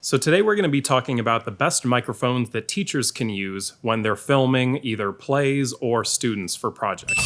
So today we're going to be talking about the best microphones that teachers can use when they're filming either plays or students for projects.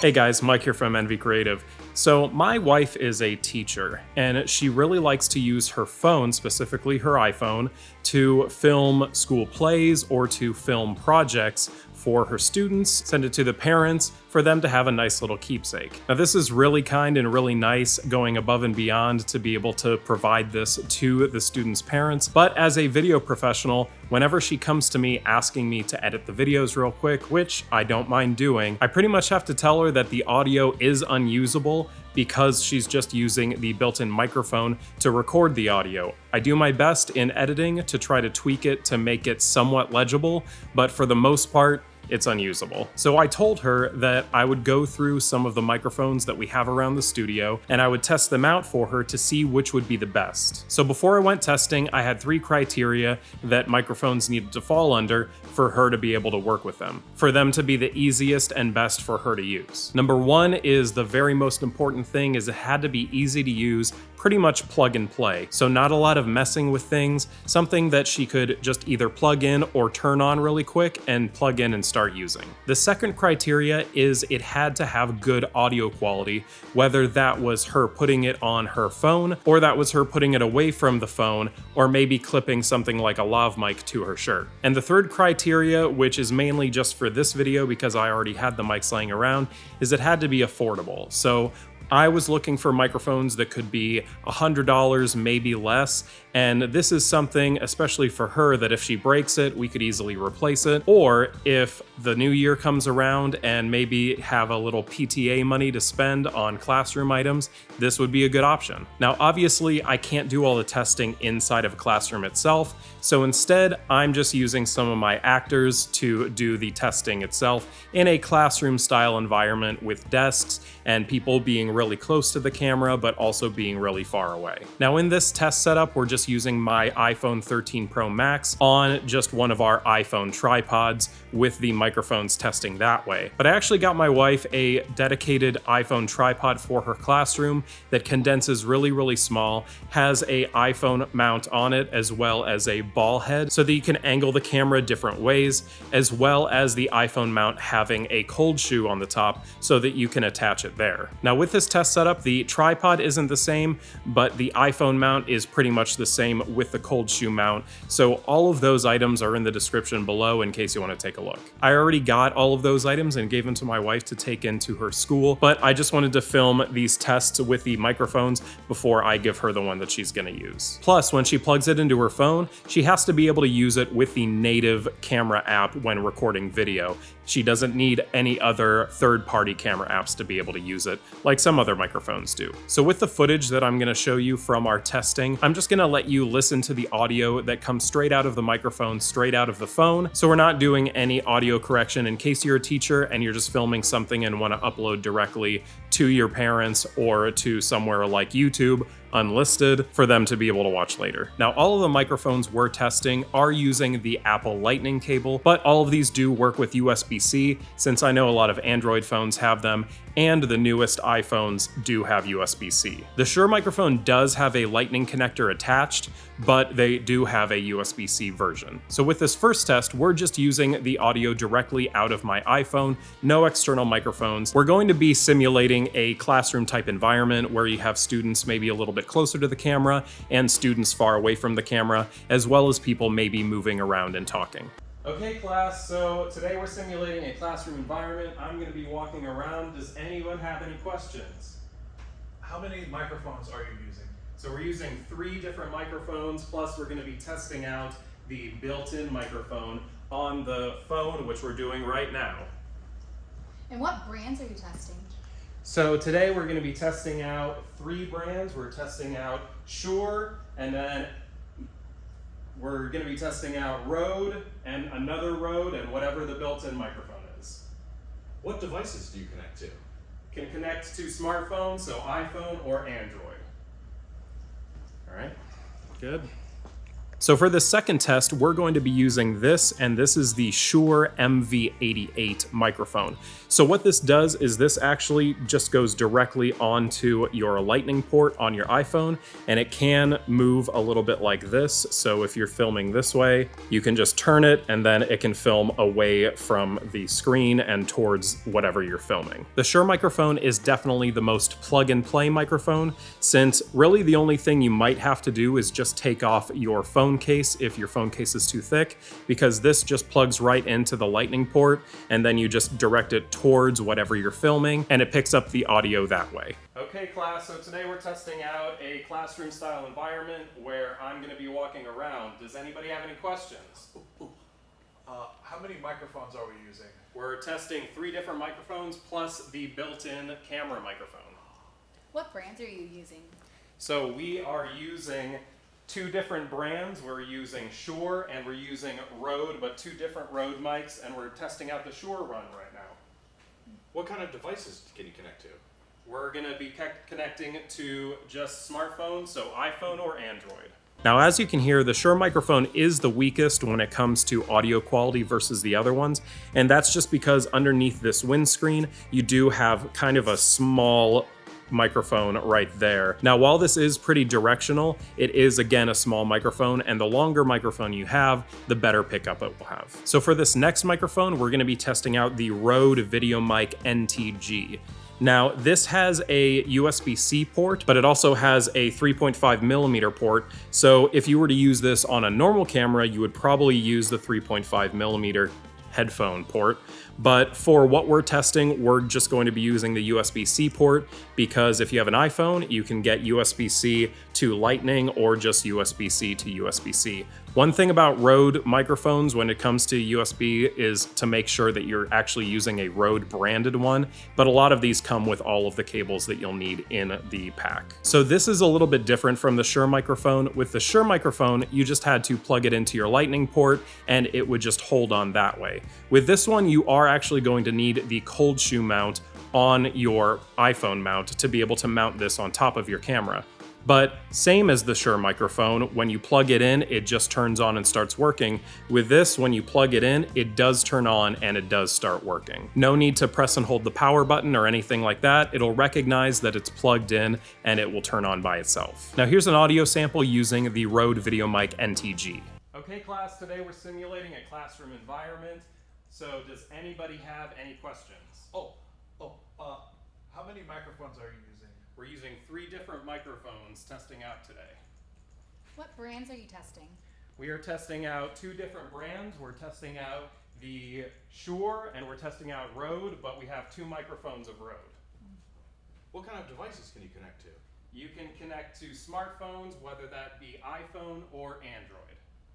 Hey guys, Mike here from NV Creative. So my wife is a teacher and she really likes to use her phone, specifically her iPhone, to film school plays or to film projects for her students, send it to the parents for them to have a nice little keepsake. Now this is really kind and really nice, going above and beyond to be able to provide this to the students' parents. But as a video professional, whenever she comes to me asking me to edit the videos real quick, which I don't mind doing, I pretty much have to tell her that the audio is unusable because she's just using the built-in microphone to record the audio. I do my best in editing to try to tweak it to make it somewhat legible, but for the most part, it's unusable. So I told her that I would go through some of the microphones that we have around the studio and I would test them out for her to see which would be the best. So before I went testing, I had 3 criteria that microphones needed to fall under for her to be able to work with them, for them to be the easiest and best for her to use. Number 1 is the very most important thing, is it had to be easy to use, pretty much plug and play. So not a lot of messing with things, something that she could just either plug in or turn on really quick and plug in and start using. The second criteria is it had to have good audio quality, whether that was her putting it on her phone or that was her putting it away from the phone or maybe clipping something like a lav mic to her shirt. And the third criteria, which is mainly just for this video because I already had the mics laying around, is it had to be affordable. So I was looking for microphones that could be $100, maybe less, and this is something, especially for her, that if she breaks it, we could easily replace it, or if the new year comes around and maybe have a little PTA money to spend on classroom items, this would be a good option. Now, obviously, I can't do all the testing inside of a classroom itself, so instead, I'm just using some of my actors to do the testing itself in a classroom-style environment with desks and people being really close to the camera, but also being really far away. Now in this test setup, we're just using my iPhone 13 Pro Max on just one of our iPhone tripods with the microphones testing that way. But I actually got my wife a dedicated iPhone tripod for her classroom that condenses really small, has a iPhone mount on it as well as a ball head so that you can angle the camera different ways, as well as the iPhone mount having a cold shoe on the top so that you can attach it there. Now with this test setup, the tripod isn't the same, but the iPhone mount is pretty much the same with the cold shoe mount. So all of those items are in the description below in case you want to take a look. I already got all of those items and gave them to my wife to take into her school, but I just wanted to film these tests with the microphones before I give her the one that she's going to use. Plus, when she plugs it into her phone, she has to be able to use it with the native camera app when recording video. She doesn't need any other third-party camera apps to be able to use it, like some other microphones do. So with the footage that I'm going to show you from our testing, I'm just going to let you listen to the audio that comes straight out of the microphone, straight out of the phone. So we're not doing any audio correction in case you're a teacher and you're just filming something and want to upload directly to your parents or to somewhere like YouTube, unlisted, for them to be able to watch later. Now, all of the microphones we're testing are using the Apple Lightning cable, but all of these do work with USB-C, since I know a lot of Android phones have them, and the newest iPhones do have USB-C. The Shure microphone does have a Lightning connector attached, but they do have a USB-C version. So with this first test, we're just using the audio directly out of my iPhone, no external microphones. We're going to be simulating a classroom type environment where you have students maybe a little bit closer to the camera and students far away from the camera, as well as people maybe moving around and talking. Okay class, so today we're simulating a classroom environment. I'm going to be walking around. Does anyone have any questions? How many microphones are you using? So we're using 3 different microphones, plus we're going to be testing out the built-in microphone on the phone, which we're doing right now. And what brands are you testing? So today we're going to be testing out 3 brands. We're testing out Shure, and then we're going to be testing out Rode, and another Rode, and whatever the built-in microphone is. What devices do you connect to? Can connect to smartphones, so iPhone or Android. All right, good. So for this second test, we're going to be using this, and this is the Shure MV88 microphone. So what this does is this actually just goes directly onto your lightning port on your iPhone, and it can move a little bit like this. So if you're filming this way, you can just turn it and then it can film away from the screen and towards whatever you're filming. The Shure microphone is definitely the most plug and play microphone, since really the only thing you might have to do is just take off your phone case if your phone case is too thick, because this just plugs right into the lightning port and then you just direct it towards whatever you're filming and it picks up the audio that way. Okay class, so today we're testing out a classroom style environment where I'm going to be walking around. Does anybody have any questions? How many microphones are we using? We're testing 3 different microphones plus the built-in camera microphone. What brands are you using? So we are using 2 different brands. We're using Shure and we're using Rode, but 2 different Rode mics, and we're testing out the Shure run right now. What kind of devices can you connect to? We're going to be connecting to just smartphones, so iPhone or Android. Now, as you can hear, the Shure microphone is the weakest when it comes to audio quality versus the other ones, and that's just because underneath this windscreen, you do have kind of a small microphone right there. Now, while this is pretty directional, it is again a small microphone, and the longer microphone you have, the better pickup it will have. So for this next microphone, we're going to be testing out the Rode VideoMic NTG. Now, this has a USB-C port, but it also has a 3.5mm port. So if you were to use this on a normal camera, you would probably use the 3.5mm headphone port. But for what we're testing, we're just going to be using the USB-C port, because if you have an iPhone, you can get USB-C to Lightning or just USB-C to USB-C. One thing about Rode microphones when it comes to USB is to make sure that you're actually using a Rode branded one, but a lot of these come with all of the cables that you'll need in the pack. So this is a little bit different from the Shure microphone. With the Shure microphone, you just had to plug it into your Lightning port and it would just hold on that way. With this one, you are actually going to need the cold shoe mount on your iPhone mount to be able to mount this on top of your camera. But same as the Shure microphone, when you plug it in, it just turns on and starts working. With this, when you plug it in, it does turn on and it does start working. No need to press and hold the power button or anything like that. It'll recognize that it's plugged in and it will turn on by itself. Now here's an audio sample using the Rode VideoMic NTG. Okay class, today we're simulating a classroom environment. So does anybody have any questions? How many microphones are you using? We're using 3 different microphones testing out today. What brands are you testing? We are testing out 2 different brands. We're testing out the Shure and we're testing out Rode, but we have 2 microphones of Rode. What kind of devices can you connect to? You can connect to smartphones, whether that be iPhone or Android.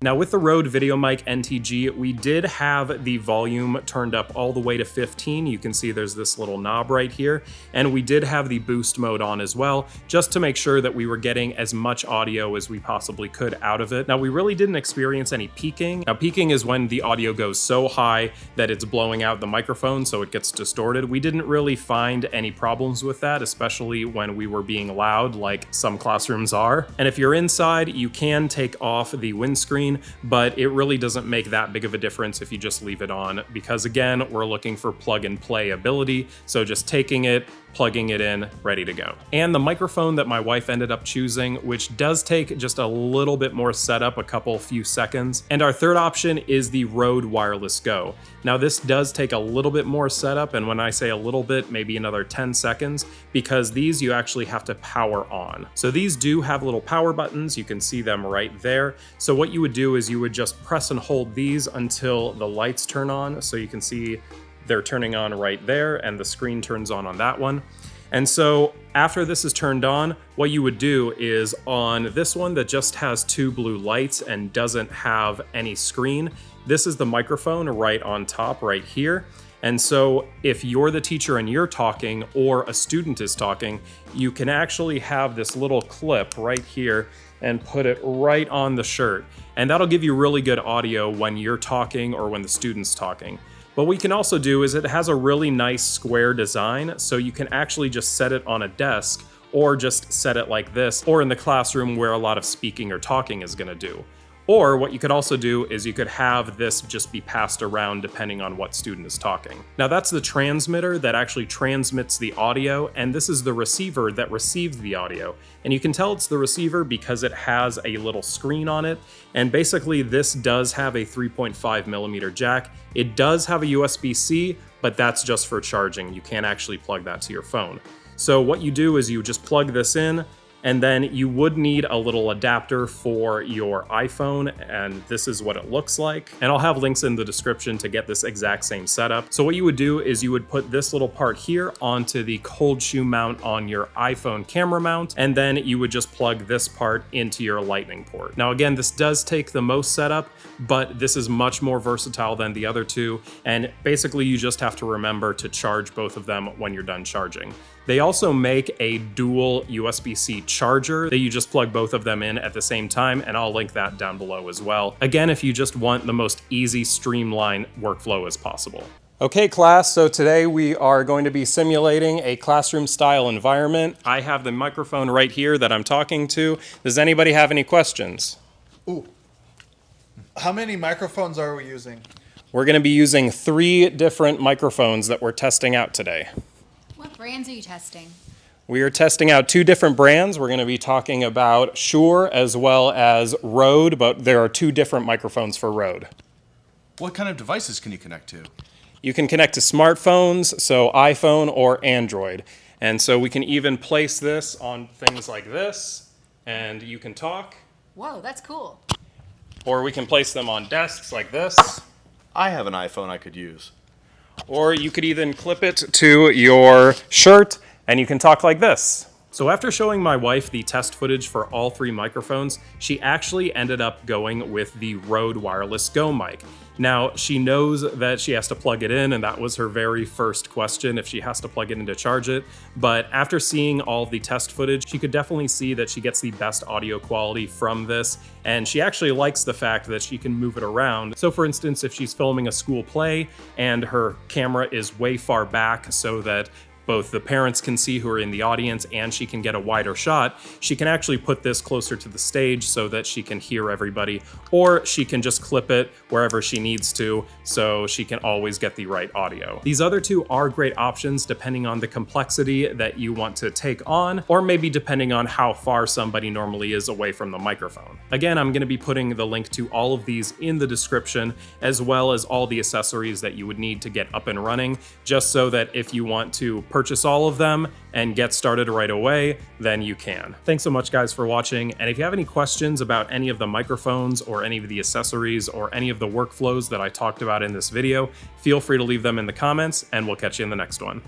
Now with the Rode VideoMic NTG, we did have the volume turned up all the way to 15. You can see there's this little knob right here. And we did have the boost mode on as well, just to make sure that we were getting as much audio as we possibly could out of it. Now we really didn't experience any peaking. Now peaking is when the audio goes so high that it's blowing out the microphone so it gets distorted. We didn't really find any problems with that, especially when we were being loud like some classrooms are. And if you're inside, you can take off the windscreen, but it really doesn't make that big of a difference if you just leave it on, because again, we're looking for plug and play ability. So just taking it, plugging it in, ready to go. And the microphone that my wife ended up choosing, which does take just a little bit more setup, a few seconds. And our third option is the Rode Wireless Go. Now this does take a little bit more setup, and when I say a little bit, maybe another 10 seconds, because these you actually have to power on. So these do have little power buttons, you can see them right there. So what you would do is you would just press and hold these until the lights turn on. So you can see they're turning on right there and the screen turns on that one. And so after this is turned on, what you would do is on this one that just has 2 blue lights and doesn't have any screen, this is the microphone right on top right here. And so if you're the teacher and you're talking or a student is talking, you can actually have this little clip right here and put it right on the shirt. And that'll give you really good audio when you're talking or when the student's talking. What we can also do is it has a really nice square design, so you can actually just set it on a desk or just set it like this, or in the classroom where a lot of speaking or talking is gonna do. Or what you could also do is you could have this just be passed around depending on what student is talking. Now that's the transmitter that actually transmits the audio, and this is the receiver that receives the audio. And you can tell it's the receiver because it has a little screen on it, and basically this does have a 3.5mm jack. It does have a USB-C, but that's just for charging. You can't actually plug that to your phone. So what you do is you just plug this in, and then you would need a little adapter for your iPhone, and this is what it looks like. And I'll have links in the description to get this exact same setup. So what you would do is you would put this little part here onto the cold shoe mount on your iPhone camera mount, and then you would just plug this part into your lightning port. Now again, this does take the most setup, but this is much more versatile than the other two, and basically you just have to remember to charge both of them when you're done charging. They also make a dual USB-C charger that you just plug both of them in at the same time, and I'll link that down below as well. Again, if you just want the most easy, streamlined workflow as possible. Okay, class, so today we are going to be simulating a classroom-style environment. I have the microphone right here that I'm talking to. Does anybody have any questions? Ooh. How many microphones are we using? We're going to be using 3 different microphones that we're testing out today. What brands are you testing? We are testing out 2 different brands. We're going to be talking about Shure as well as Rode, but there are 2 different microphones for Rode. What kind of devices can you connect to? You can connect to smartphones, so iPhone or Android. And so we can even place this on things like this, and you can talk. Whoa, that's cool. Or we can place them on desks like this. I have an iPhone I could use. Or you could even clip it to your shirt and you can talk like this. So after showing my wife the test footage for all 3 microphones, she actually ended up going with the Rode Wireless Go mic. Now, she knows that she has to plug it in, and that was her very first question, if she has to plug it in to charge it. But after seeing all the test footage, she could definitely see that she gets the best audio quality from this, and she actually likes the fact that she can move it around. So for instance, if she's filming a school play and her camera is way far back so that both the parents can see who are in the audience and she can get a wider shot, she can actually put this closer to the stage so that she can hear everybody, or she can just clip it wherever she needs to so she can always get the right audio. These other 2 are great options depending on the complexity that you want to take on, or maybe depending on how far somebody normally is away from the microphone. Again, I'm going to be putting the link to all of these in the description, as well as all the accessories that you would need to get up and running, just so that if you want to purchase all of them and get started right away, then you can. Thanks so much, guys, for watching. And if you have any questions about any of the microphones or any of the accessories or any of the workflows that I talked about in this video, feel free to leave them in the comments, and we'll catch you in the next one.